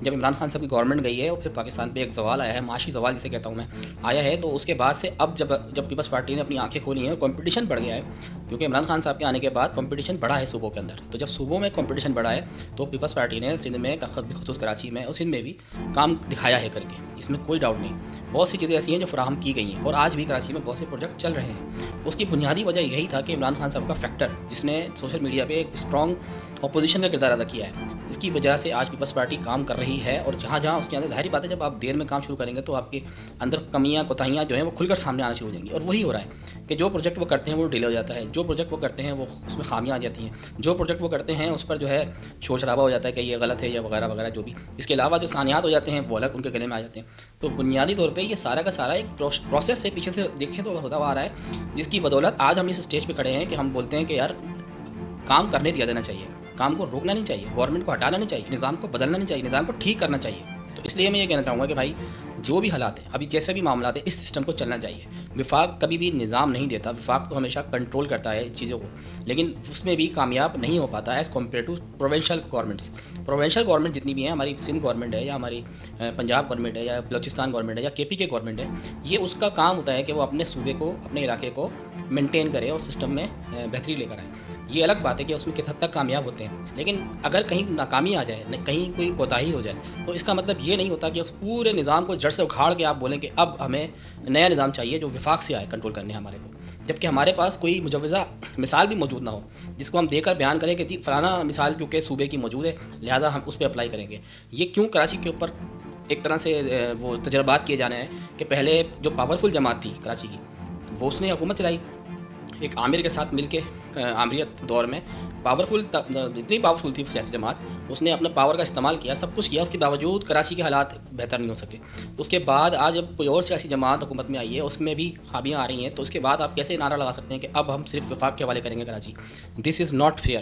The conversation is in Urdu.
جب عمران خان صاحب کی گورنمنٹ گئی ہے اور پھر پاکستان پہ ایک زوال آیا ہے، معاشی زوال جسے کہتا ہوں میں، آیا ہے، تو اس کے بعد سے اب جب پیپلز پارٹی نے اپنی آنکھیں کھولی ہیں اور کمپٹیشن بڑھ گیا ہے، کیونکہ عمران خان صاحب کے آنے کے بعد کمپٹیشن بڑھا ہے صوبوں کے اندر، تو جب صوبوں میں کمپٹیشن بڑھا ہے تو پیپلز پارٹی نے سندھ میں، خصوص کراچی میں اور سندھ میں بھی کام دکھایا ہے کر کے، اس میں کوئی ڈاؤٹ نہیں۔ بہت سی چیزیں ایسی ہیں جو فراہم کی گئی ہیں اور آج بھی کراچی میں بہت سے پروجیکٹ چل رہے ہیں۔ اس کی بنیادی وجہ یہی تھا کہ عمران خان صاحب کا فیکٹر، جس نے سوشل میڈیا پہ ایک اسٹرانگ اپوزیشن کا کردار ادا کیا ہے، اس کی وجہ سے آج پیپلز پارٹی کام کر رہی ہے، اور جہاں جہاں اس کے اندر ظاہری بات ہے جب آپ دیر میں کام شروع کریں گے تو آپ کے اندر کمیاں کوتاہیاں جو ہیں وہ کھل کر سامنے آنا شروع ہو جائیں گی، اور وہی ہو رہا ہے کہ جو پروجیکٹ وہ کرتے ہیں وہ ڈیلے ہو جاتا ہے، جو پروجیکٹ وہ کرتے ہیں وہ اس میں خامیاں آ جاتی ہیں، جو پروجیکٹ وہ کرتے ہیں اس پر جو ہے شور شرابہ ہو جاتا ہے کہ یہ غلط ہے یا وغیرہ وغیرہ جو بھی، اس کے علاوہ جو ثانیات ہو جاتے ہیں وہ الگ ان کے گلے میں آ جاتے ہیں۔ تو بنیادی طور پہ یہ سارا کا سارا ایک پروسیس سے پیچھے سے دیکھیں تو ہوتا ہوا آ رہا ہے، جس کی بدولت آج ہم اس اسٹیج پہ کھڑے ہیں کہ ہم بولتے ہیں کہ یار کام کرنے دیا جانا چاہیے، کام کو روکنا نہیں چاہیے، گورنمنٹ کو ہٹانا نہیں چاہیے، نظام کو بدلنا نہیں چاہیے، نظام کو ٹھیک کرنا چاہیے۔ تو اس لیے میں یہ کہنا چاہوں گا کہ بھائی جو بھی حالات ہیں، ابھی جیسے بھی معاملات ہیں، اس سسٹم کو چلنا چاہیے۔ وفاق کبھی بھی نظام نہیں دیتا، وفاق تو ہمیشہ کنٹرول کرتا ہے چیزوں کو، لیکن اس میں بھی کامیاب نہیں ہو پاتا as compare to provincial governments. Provincial government جتنی بھی ہیں، ہماری سندھ گورنمنٹ ہے یا ہماری پنجاب گورنمنٹ ہے یا بلوچستان گورنمنٹ ہے یا کے پی کے گورنمنٹ ہے، یہ اس کا کام ہوتا ہے کہ وہ اپنے صوبے کو، اپنے علاقے کو مینٹین کرے اور سسٹم میں بہتری لے کر آئے۔ یہ الگ بات ہے کہ اس میں کس حد تک کامیاب ہوتے ہیں، لیکن اگر کہیں ناکامی آ جائے، کہیں کوئی کوتاہی ہو جائے، تو اس کا مطلب یہ نہیں ہوتا کہ اس پورے نظام کو جڑ سے اکھاڑ کے آپ بولیں کہ اب ہمیں نیا نظام چاہیے جو وفاق سے آئے کنٹرول کرنے ہمارے کو، جبکہ ہمارے پاس کوئی مجوزہ مثال بھی موجود نہ ہو جس کو ہم دے کر بیان کریں کہ جی فلانا مثال کیونکہ صوبے کی موجود ہے لہذا ہم اس پہ اپلائی کریں گے۔ یہ کیوں کراچی کے اوپر ایک طرح سے وہ تجربات کیے جانے ہیں کہ پہلے جو پاورفل جماعت تھی کراچی کی، وہ اس نے حکومت چلائی ایک عامر کے ساتھ مل کے، عامریت دور میں پاورفل، اتنی پاورفل تھی سیاسی جماعت، اس نے اپنے پاور کا استعمال کیا، سب کچھ کیا، اس کے باوجود کراچی کے حالات بہتر نہیں ہو سکے۔ تو اس کے بعد آج جب کوئی اور سیاسی جماعت حکومت میں آئی ہے، اس میں بھی خامیاں آ رہی ہیں، تو اس کے بعد آپ کیسے نعرہ لگا سکتے ہیں کہ اب ہم صرف وفاق کے حوالے کریں گے کراچی؟ دس از ناٹ فیئر۔